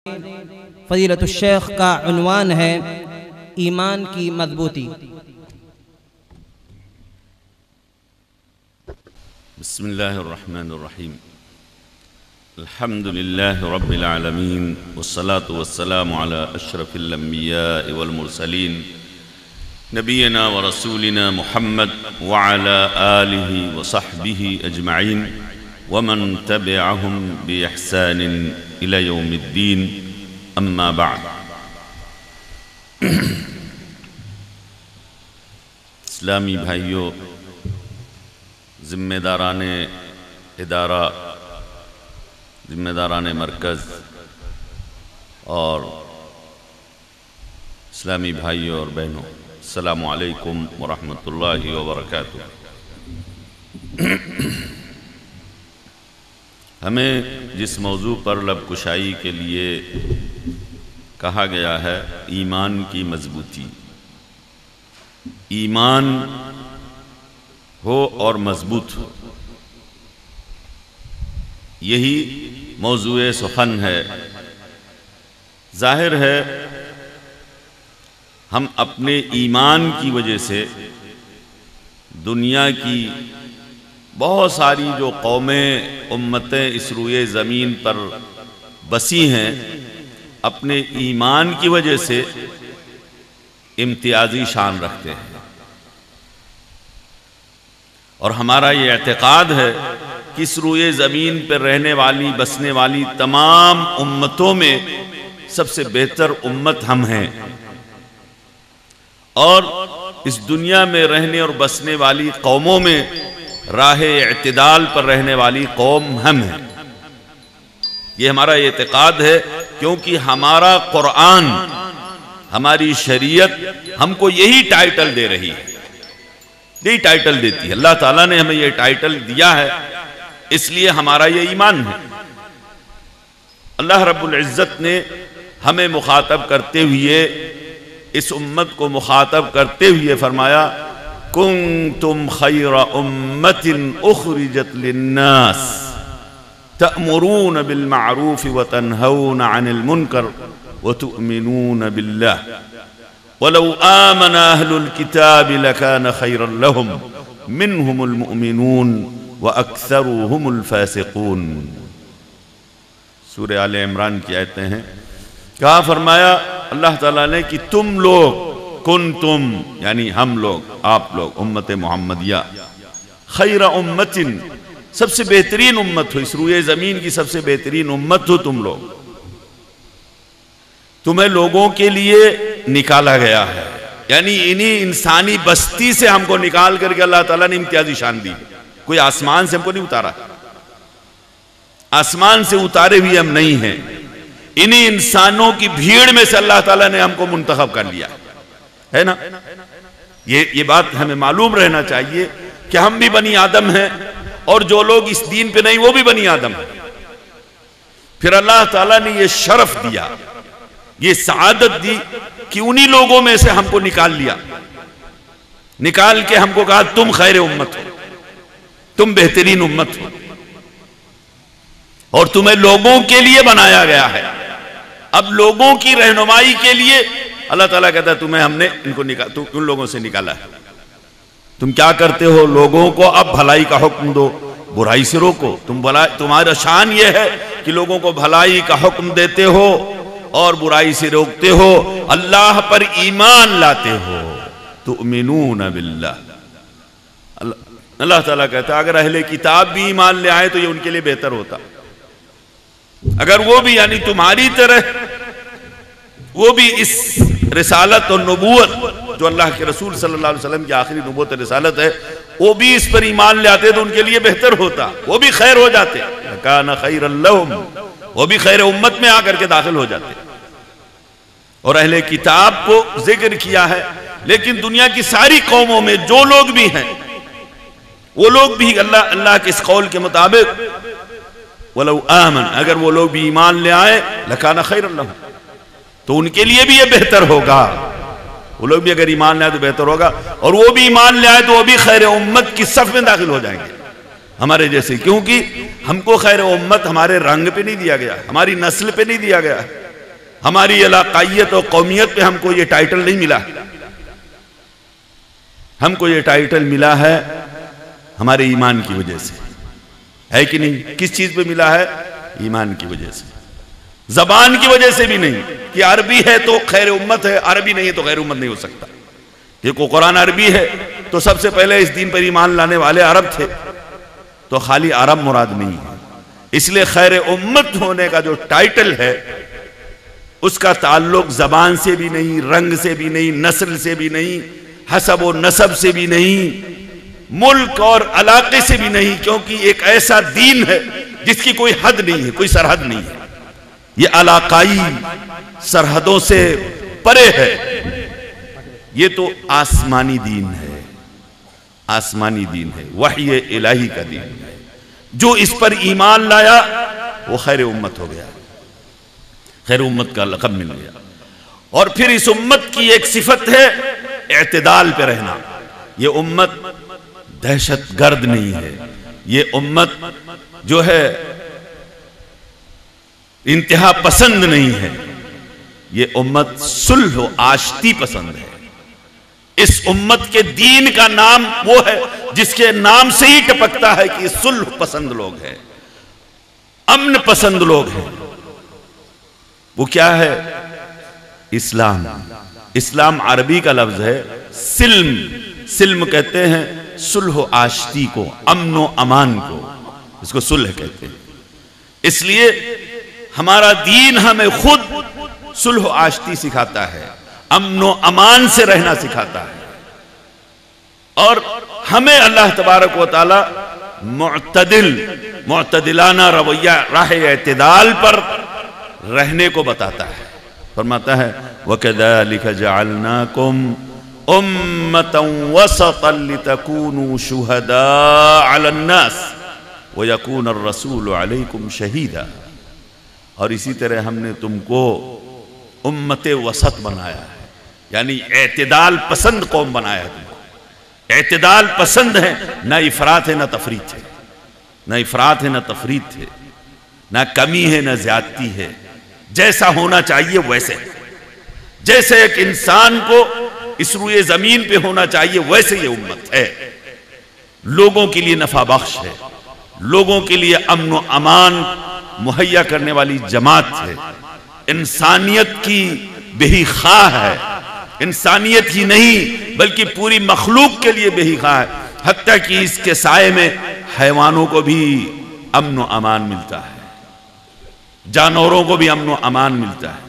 فضیلت الشیخ کا عنوان ہے ایمان کی مضبوطی۔ بسم اللہ الرحمن الرحیم۔ الحمد للہ رب العالمین والصلاة والسلام علی اشرف الانبیاء والمرسلین نبینا ورسولنا محمد وعلی آلہ وصحبہ اجمعین ومن تبعهم بإحسان إلى يوم الدین اما بعد۔ اسلامی بھائیوں، ذمہ داران ادارہ، ذمہ داران مرکز اور اسلامی بھائیوں اور بہنوں، السلام علیکم ورحمۃ اللہ وبرکاتہ۔ ہمیں جس موضوع پر لب کشائی کے لیے کہا گیا ہے ایمان کی مضبوطی، ایمان ہو اور مضبوط ہو، یہی موضوع سخن ہے۔ ظاہر ہے ہم اپنے ایمان کی وجہ سے دنیا کی بہت ساری جو قومیں، امتیں اس روئے زمین پر بسی ہیں، اپنے ایمان کی وجہ سے امتیازی شان رکھتے ہیں، اور ہمارا یہ اعتقاد ہے کہ اس روئے زمین پر رہنے والی، بسنے والی تمام امتوں میں سب سے بہتر امت ہم ہیں، اور اس دنیا میں رہنے اور بسنے والی قوموں میں راہ اعتدال پر رہنے والی قوم ہم ہیں۔ یہ ہمارا اعتقاد ہے، کیونکہ ہمارا قرآن، ہماری شریعت ہم کو یہی ٹائٹل دے رہی ہے، یہی ٹائٹل دیتی ہے۔ اللہ تعالیٰ نے ہمیں یہ ٹائٹل دیا ہے، اس لیے ہمارا یہ ایمان ہے۔ اللہ رب العزت نے ہمیں مخاطب کرتے ہوئے، اس امت کو مخاطب کرتے ہوئے فرمایا، کنتم خیر امت اخرجت للناس تأمرون بالمعروف وتنہون عن المنکر وتؤمنون باللہ ولو آمن اہل الكتاب لکان خیرا لهم منہم المؤمنون واکثرهم الفاسقون۔ سورہ آل عمران کی آیتیں ہیں۔ کہا فرمایا اللہ تعالیٰ نے کہ تم لوگ، کنتم یعنی ہم لوگ، آپ لوگ، امت محمدیہ، خیر امت، سب سے بہترین امت ہو، اس روئے زمین کی سب سے بہترین امت ہو تم لوگ۔ تمہیں لوگوں کے لیے نکالا گیا ہے، یعنی انہی انسانی بستی سے ہم کو نکال کر کے اللہ تعالیٰ نے امتیازی شان دی۔ کوئی آسمان سے ہم کو نہیں اتارا، آسمان سے اتارے ہوئے ہم نہیں ہیں، انہی انسانوں کی بھیڑ میں سے اللہ تعالیٰ نے ہم کو منتخب کر لیا ہے نا۔ یہ بات ہمیں معلوم رہنا چاہیے کہ ہم بھی بنی آدم ہیں، اور جو لوگ اس دین پہ نہیں وہ بھی بنی آدم ہیں۔ پھر اللہ تعالیٰ نے یہ شرف دیا، یہ سعادت دی کہ انہی لوگوں میں سے ہم کو نکال لیا، نکال کے ہم کو کہا تم خیر امت ہو، تم بہترین امت ہو، اور تمہیں لوگوں کے لیے بنایا گیا ہے۔ اب لوگوں کی رہنمائی کے لیے اللہ تعالیٰ کہتا ہے تمہیں ہم نے ان لوگوں سے نکالا ہے۔ تم کیا کرتے ہو؟ لوگوں کو اب بھلائی کا حکم دو، برائی سے روکو۔ تمہارا شان یہ ہے کہ لوگوں کو بھلائی کا حکم دیتے ہو اور برائی سے روکتے ہو، اللہ پر ایمان لاتے ہو، تؤمنون باللہ۔ اللہ تعالیٰ کہتا ہے اگر اہل کتاب بھی ایمان لے آئے تو یہ ان کے لیے بہتر ہوتا، اگر وہ بھی یعنی تمہاری طرح وہ بھی اس رسالت اور نبوت جو اللہ کے رسول صلی اللہ علیہ وسلم کی آخری نبوت رسالت ہے، وہ بھی اس پر ایمان لے آتے تو ان کے لیے بہتر ہوتا، وہ بھی خیر ہو جاتے، لکان خیرا لہم، وہ بھی خیر امت میں آ کر کے داخل ہو جاتے۔ اور اہل کتاب کو ذکر کیا ہے، لیکن دنیا کی ساری قوموں میں جو لوگ بھی ہیں وہ لوگ بھی اللہ کے اس قول کے مطابق وَلَوْ آمَنْ، اگر وہ لوگ بھی ایمان لے آئے لَكَانَ خَيْرًا لَهُمْ، تو ان کے لیے بھی یہ بہتر ہوگا۔ وہ لوگ بھی اگر ایمان لے آئے تو بہتر ہوگا، اور وہ بھی ایمان لے آئے تو وہ بھی خیر امت کی صف میں داخل ہو جائیں گے ہمارے جیسے، کیونکہ ہم کو خیر امت ہمارے رنگ پہ نہیں دیا گیا، ہماری نسل پہ نہیں دیا گیا، ہماری علاقائیت اور قومیت پہ ہم کو یہ ٹائٹل نہیں ملا، ہم کو یہ ٹائٹل ملا ہے ہمارے ایمان کی وجہ سے، ہے کہ نہیں؟ کس چیز پہ ملا ہے؟ ایمان کی وجہ سے، زبان کی وجہ سے بھی نہیں کہ عربی ہے تو خیر امت ہے، عربی نہیں ہے تو خیر امت نہیں ہو سکتا، کہ قرآن عربی ہے تو سب سے پہلے اس دین پر ایمان لانے والے عرب تھے، تو خالی عرب مراد نہیں ہے۔ اس لیے خیر امت ہونے کا جو ٹائٹل ہے اس کا تعلق زبان سے بھی نہیں، رنگ سے بھی نہیں، نسل سے بھی نہیں، حسب و نسب سے بھی نہیں، ملک اور علاقے سے بھی نہیں، کیونکہ ایک ایسا دین ہے جس کی کوئی حد نہیں ہے، کوئی سرحد نہیں ہے، یہ علاقائی سرحدوں سے پرے ہے، یہ تو آسمانی دین ہے، آسمانی دین ہے، وحی الہی کا دین ہے۔ جو اس پر ایمان لایا وہ خیر امت ہو گیا، خیر امت کا لقب مل گیا۔ اور پھر اس امت کی ایک صفت ہے اعتدال پہ رہنا۔ یہ امت دہشت گرد نہیں ہے، یہ امت جو ہے انتہا پسند نہیں ہے، یہ امت صلح و آشتی پسند ہے۔ اس امت کے دین کا نام وہ ہے جس کے نام سے ہی ٹپکتا ہے کہ صلح پسند لوگ ہیں، امن پسند لوگ ہیں۔ وہ کیا ہے؟ اسلام۔ اسلام عربی کا لفظ ہے سلم، سلم کہتے ہیں صلح و آشتی کو، امن و امان کو، اس کو صلح کہتے ہیں۔ اس لیے ہمارا دین ہمیں خود صلح و آشتی سکھاتا ہے، امن و امان سے رہنا سکھاتا ہے، اور ہمیں اللہ تبارک و تعالی معتدلانہ رویہ راہ اعتدال پر رہنے کو بتاتا ہے۔ فرماتا ہے وَكَذَلِكَ جَعَلْنَاكُمْ أُمَّةً وَسَطًا لِتَكُونُوا شُهَدَاءَ عَلَى النَّاسِ وَيَكُونَ الرَّسُولُ عَلَيْكُمْ شَهِيدًا۔ اور اسی طرح ہم نے تم کو امت وسط بنایا ہے، یعنی اعتدال پسند قوم بنایا ہے تم کو۔ اعتدال پسند ہے، نہ افراط ہے نہ تفریط ہے، نہ افراط ہے نہ تفریط ہے، نہ کمی ہے نہ زیادتی ہے، جیسا ہونا چاہیے ویسے، جیسے ایک انسان کو اس روئے زمین پہ ہونا چاہیے ویسے یہ امت ہے۔ لوگوں کے لیے نفع بخش ہے، لوگوں کے لیے امن و امان مہیا کرنے والی جماعت ہے، انسانیت کی بہی خواہ ہے، انسانیت ہی نہیں بلکہ پوری مخلوق کے لیے بہی خواہ ہے، حتیٰ کہ اس کے سائے میں حیوانوں کو بھی امن و امان ملتا ہے، جانوروں کو بھی امن و امان ملتا ہے۔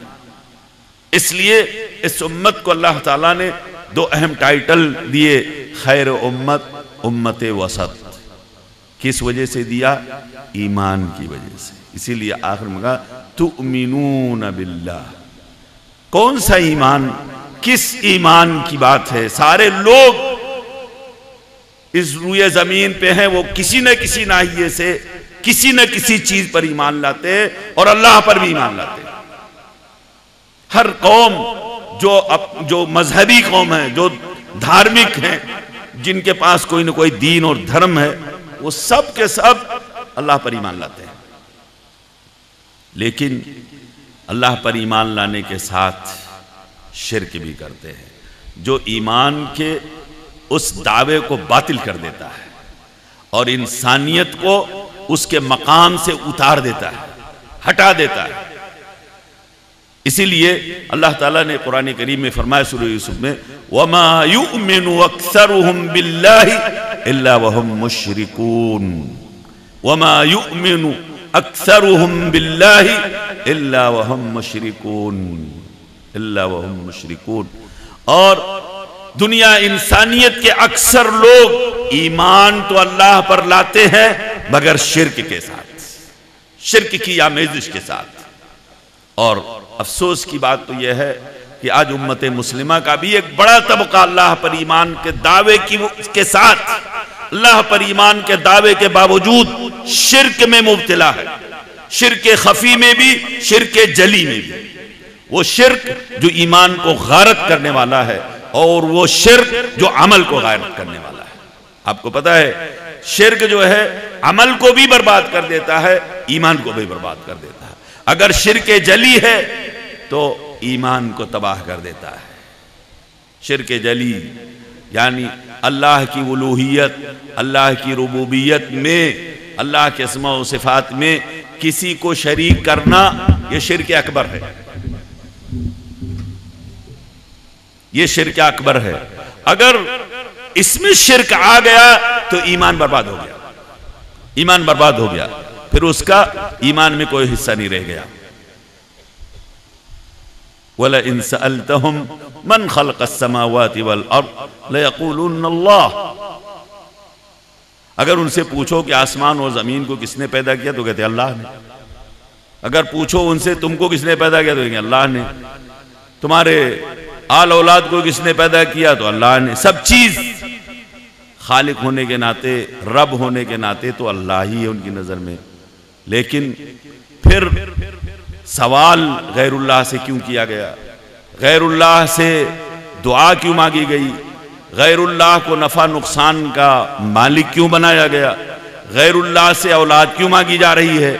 اس لیے اس امت کو اللہ تعالیٰ نے دو اہم ٹائٹل دیے، خیر امت، امت وسط۔ کس وجہ سے دیا؟ ایمان کی وجہ سے۔ اسی لیے آخر میں کہا تؤمنون باللہ۔ کون سا ایمان؟ کس ایمان کی بات ہے؟ سارے لوگ اس روئے زمین پہ ہیں، وہ کسی نہ کسی ناحیے سے کسی نہ کسی چیز پر ایمان لاتے ہیں، اور اللہ پر بھی ایمان لاتے ہیں۔ ہر قوم جو مذہبی قوم ہے، جو دھارمک ہیں، جن کے پاس کوئی نہ کوئی دین اور دھرم ہے، وہ سب کے سب اللہ پر ایمان لاتے ہیں۔ لیکن اللہ پر ایمان لانے کے ساتھ شرک بھی کرتے ہیں، جو ایمان کے اس دعوے کو باطل کر دیتا ہے اور انسانیت کو اس کے مقام سے اتار دیتا ہے، ہٹا دیتا ہے۔ اسی لیے اللہ تعالیٰ نے قرآن کریم میں فرمایا سورہ یوسف میں وَمَا يُؤْمِنُ أَكْثَرُهُمْ بِاللَّهِ إِلَّا وَهُمْ مُشْرِكُونَ وَمَا يُؤْمِنُ أَكْثَرُهُمْ بِاللَّهِ إِلَّا وَهُمْ مُشْرِكُونَ إِلَّا وَهُمْ مُشْرِكُونَ۔ اور دنیا انسانیت کے اکثر لوگ ایمان تو اللہ پر لاتے ہیں مگر شرک کے ساتھ، شرک کی آمیزش کے ساتھ۔ اور افسوس کی بات تو یہ ہے کہ آج امت مسلمہ کا بھی ایک بڑا طبقہ اللہ پر ایمان کے دعوے کے ساتھ، اللہ پر ایمان کے دعوے کے باوجود شرک میں مبتلا ہے، شرک خفی میں بھی، شرک جلی میں بھی۔ وہ شرک جو ایمان کو غارت کرنے والا ہے، اور وہ شرک جو عمل کو غارت کرنے والا ہے۔ آپ کو پتہ ہے شرک جو ہے عمل کو بھی برباد کر دیتا ہے، ایمان کو بھی برباد کر دیتا ہے۔ اگر شرک جلی ہے تو ایمان کو تباہ کر دیتا ہے۔ شرک جلی یعنی اللہ کی الوہیت، اللہ کی ربوبیت میں، اللہ کے اسماء و صفات میں کسی کو شریک کرنا، یہ شرک اکبر ہے، یہ شرک اکبر ہے۔ اگر اس میں شرک آ گیا تو ایمان برباد ہو گیا، ایمان برباد ہو گیا، پھر اس کا ایمان میں کوئی حصہ نہیں رہ گیا۔ وَلَئِن سَأَلْتَهُمْ مَنْ خَلْقَ السَّمَاوَاتِ وَالْأَرْضِ لَيَقُولُنَّ اللَّهُ، اگر ان سے پوچھو کہ آسمان اور زمین کو کس نے پیدا کیا تو کہتے ہیں اللہ نے۔ اگر پوچھو ان سے تم کو کس نے پیدا کیا تو کہتے ہیں اللہ نے۔ تمہارے آل اولاد کو کس نے پیدا کیا تو اللہ نے۔ سب چیز خالق ہونے کے ناطے، رب ہونے کے ناطے تو اللہ ہی ہے ان کی نظر میں۔ لیکن پھر سوال غیر اللہ سے کیوں کیا گیا؟ غیر اللہ سے دعا کیوں مانگی گئی؟ غیر اللہ کو نفع نقصان کا مالک کیوں بنایا گیا؟ غیر اللہ سے اولاد کیوں مانگی جا رہی ہے؟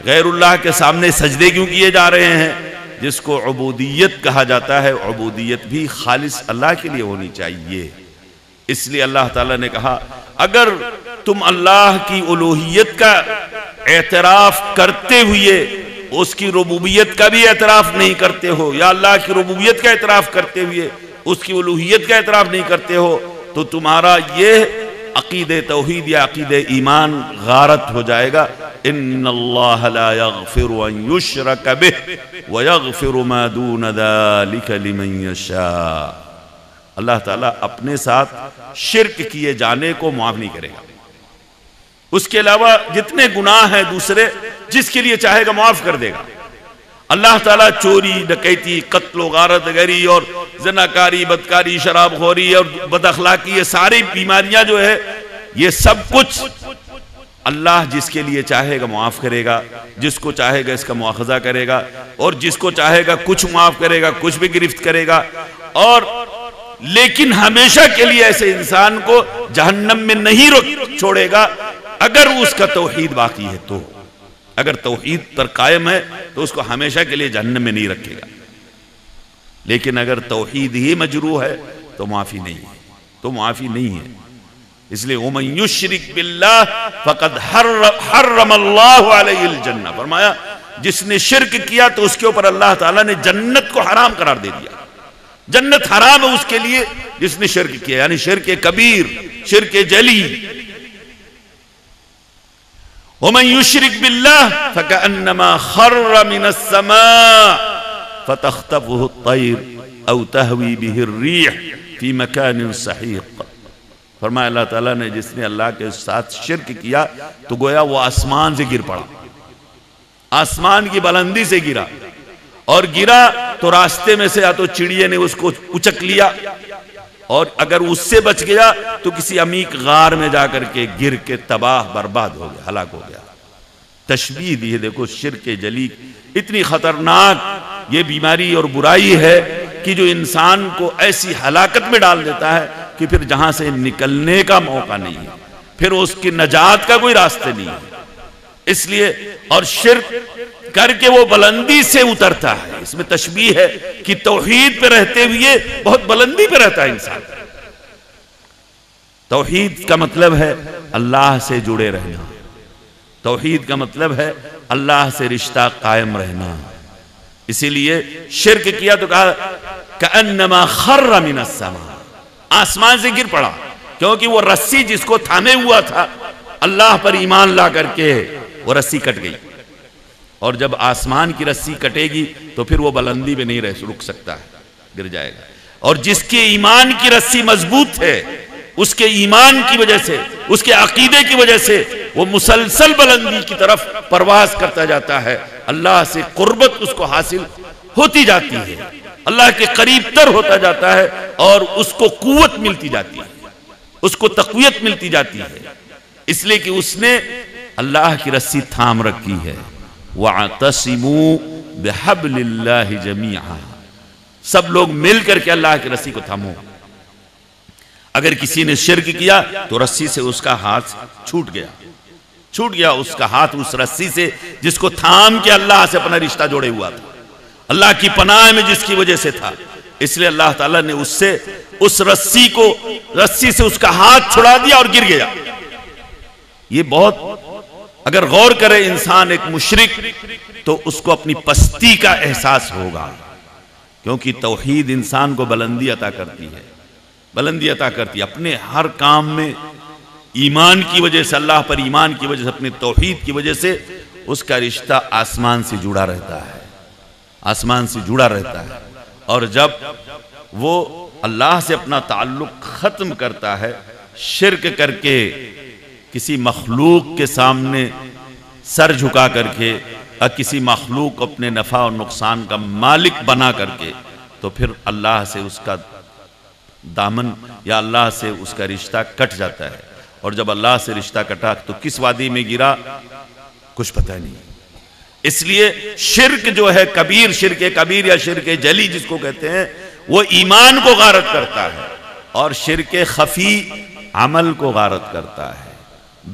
غیر اللہ کے سامنے سجدے کیوں کیے جا رہے ہیں؟ جس کو عبودیت کہا جاتا ہے، عبودیت بھی خالص اللہ کے لیے ہونی چاہیے۔ اس لیے اللہ تعالیٰ نے کہا اگر تم اللہ کی الوہیت کا اعتراف کرتے ہوئے اس کی ربوبیت کا بھی اعتراف نہیں کرتے ہو، یا اللہ کی ربوبیت کا اعتراف کرتے ہوئے اس کی الوہیت کا اعتراف نہیں کرتے ہو، تو تمہارا یہ عقید توحید یا عقید ایمان غارت ہو جائے گا۔ ان اللہ لا یغفر ان یشرک بہ ویغفر ما دون ذلک لمن یشاء، اللہ تعالیٰ اپنے ساتھ شرک کیے جانے کو معاف نہیں کرے گا۔ اس کے علاوہ جتنے گناہ ہیں دوسرے، جس کے لیے چاہے گا معاف کر دے گا۔ اللہ تعالیٰ چوری، ڈکیتی، قتل و غارت گری اور زناکاری، بدکاری، شراب خوری اور بد اخلاقی، یہ ساری بیماریاں جو ہے یہ سب کچھ اللہ جس کے لیے چاہے گا معاف کرے گا، جس کو چاہے گا اس کا مواخذہ کرے گا، اور جس کو چاہے گا کچھ معاف کرے گا، کچھ بھی گرفت کرے گا، اور لیکن ہمیشہ کے لیے ایسے انسان کو جہنم میں نہیں چھوڑے گا اگر اس کا توحید باقی ہے تو۔ اگر توحید پر قائم ہے تو اس کو ہمیشہ کے لیے جہنم میں نہیں رکھے گا، لیکن اگر توحید ہی مجروح ہے تو معافی نہیں ہے، تو معافی نہیں ہے۔ اس لیے وَمَن يُشْرِكْ بِاللَّهِ فَقَدْ حَرَّمَ اللَّهُ عَلَيْهِ الْجَنَّةَ، فرمایا جس نے شرک کیا تو اس کے اوپر اللہ تعالیٰ نے جنت کو حرام قرار دے دیا۔ جنت حرام ہے اس کے لیے جس نے شرک کیا، یعنی شرک کبیر، شرک جلی۔ وَمَن يُشْرِكْ بِاللَّهِ فَكَأَنَّمَا خَرَّ مِنَ السَّمَاءِ فَتَخْطَفُهُ الطَّيْرُ أَوْ تَهْوِي بِهِ الرِّيحُ فِي مَكَانٍ سَحِيقٍ، فرمایا اللہ تعالیٰ نے جس نے اللہ کے ساتھ شرک کیا تو گویا وہ آسمان سے گر پڑا، آسمان کی بلندی سے گرا، اور گرا تو راستے میں سے یا تو چڑیے نے اس کو اچک لیا، اور اگر اس سے بچ گیا تو کسی عمیق غار میں جا کر کے گر کے تباہ برباد ہو گیا، ہلاک ہو گیا۔ تشبیہ دی ہے، دیکھو شرک جلی اتنی خطرناک یہ بیماری اور برائی ہے کہ جو انسان کو ایسی ہلاکت میں ڈال دیتا ہے کہ پھر جہاں سے نکلنے کا موقع نہیں ہے، پھر اس کی نجات کا کوئی راستہ نہیں ہے۔ اس لیے اور شرک کر کے وہ بلندی سے اترتا ہے، اس میں تشبیہ ہے کہ توحید پہ رہتے ہوئے بہت بلندی پہ رہتا ہے انسان۔ توحید کا مطلب ہے اللہ سے جڑے رہنا، توحید کا مطلب ہے اللہ سے رشتہ قائم رہنا۔ اسی لیے شرک کیا تو کہا کأنما خر من السماء، آسمان سے گر پڑا، کیونکہ وہ رسی جس کو تھامے ہوا تھا اللہ پر ایمان لا کر کے وہ رسی کٹ گئی، اور جب آسمان کی رسی کٹے گی تو پھر وہ بلندی میں نہیں رک سکتا ہے، گر جائے گا۔ اور جس کے ایمان کی رسی مضبوط ہے، اس کے ایمان کی وجہ سے، اس کے عقیدے کی وجہ سے وہ مسلسل بلندی کی طرف پرواز کرتا جاتا ہے، اللہ سے قربت اس کو حاصل ہوتی جاتی ہے، اللہ کے قریب تر ہوتا جاتا ہے، اور اس کو قوت ملتی جاتی ہے، اس کو تقویت ملتی جاتی ہے، اس لیے کہ اس نے اللہ کی رسی تھام رکھی ہے۔ وَاعْتَصِمُوا بِحَبْلِ اللَّهِ جَمِيعًا، سب لوگ مل کر کے اللہ کی رسی کو تھامو۔ اگر کسی نے شرک کیا تو رسی سے اس کا ہاتھ چھوٹ گیا اس کا ہاتھ اس رسی سے جس کو تھام کے اللہ سے اپنا رشتہ جوڑے ہوا تھا، اللہ کی پناہ میں جس کی وجہ سے تھا، اس لیے اللہ تعالیٰ نے اس رسی سے اس کا ہاتھ چھڑا دیا اور گر گیا۔ یہ بہت اگر غور کرے انسان ایک مشرک تو اس کو اپنی پستی کا احساس ہوگا، کیونکہ توحید انسان کو بلندی عطا کرتی ہے، بلندی عطا کرتی ہے اپنے ہر کام میں۔ ایمان کی وجہ سے، اللہ پر ایمان کی وجہ سے، اپنے توحید کی وجہ سے اس کا رشتہ آسمان سے جڑا رہتا ہے، آسمان سے جڑا رہتا ہے۔ اور جب وہ اللہ سے اپنا تعلق ختم کرتا ہے، شرک کر کے، کسی مخلوق کے سامنے سر جھکا کر کے، اور کسی مخلوق کو اپنے نفع اور نقصان کا مالک بنا کر کے، تو پھر اللہ سے اس کا دامن یا اللہ سے اس کا رشتہ کٹ جاتا ہے۔ اور جب اللہ سے رشتہ کٹا تو کس وادی میں گرا کچھ پتہ نہیں۔ اس لیے شرک جو ہے کبیر، شرک کبیر یا شرک جلی جس کو کہتے ہیں، وہ ایمان کو غارت کرتا ہے، اور شرک خفی عمل کو غارت کرتا ہے۔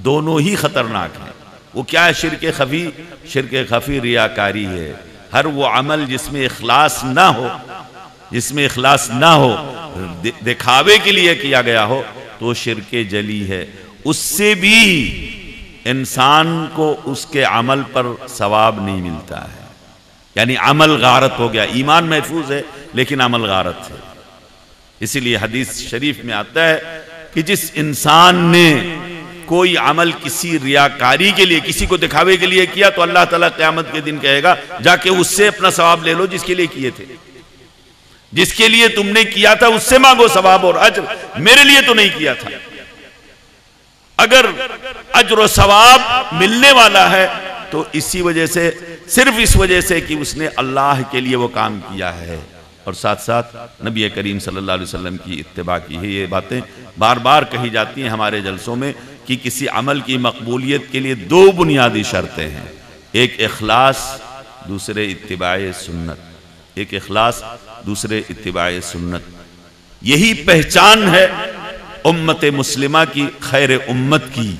دونوں ہی خطرناک ہیں۔ وہ کیا ہے شرک خفی؟ شرک خفی ریاکاری ہے۔ ہر وہ عمل جس میں اخلاص نہ ہو، جس میں اخلاص نہ ہو، دکھاوے کے لیے کیا گیا ہو، تو شرک جلی ہے۔ اس سے بھی انسان کو اس کے عمل پر ثواب نہیں ملتا ہے، یعنی عمل غارت ہو گیا۔ ایمان محفوظ ہے لیکن عمل غارت ہے۔ اسی لیے حدیث شریف میں آتا ہے کہ جس انسان نے کوئی عمل کسی ریاکاری کے لیے، کسی کو دکھاوے کے لیے کیا، تو اللہ تعالیٰ قیامت کے دن کہے گا جا کے اس سے اپنا ثواب لے لو جس کے لیے کیے تھے، جس کے لیے تم نے کیا تھا اس سے مانگو ثواب اور اجر، میرے لیے تو نہیں کیا تھا۔ اگر اجر و ثواب ملنے والا ہے تو اسی وجہ سے، صرف اس وجہ سے کہ اس نے اللہ کے لیے وہ کام کیا ہے، اور ساتھ ساتھ نبی کریم صلی اللہ علیہ وسلم کی اتباع کی ہے۔ یہ باتیں بار بار کہی جاتی ہیں ہمارے جلسوں میں کہ کسی عمل کی مقبولیت کے لیے دو بنیادی شرطیں ہیں، ایک اخلاص، دوسرے اتباع سنت۔ ایک اخلاص، دوسرے اتباع سنت۔ یہی پہچان ہے امت مسلمہ کی، خیر امت کی۔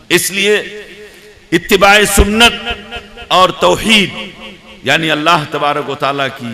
اس لیے اتباع سنت اور توحید، یعنی اللہ تبارک و تعالیٰ کی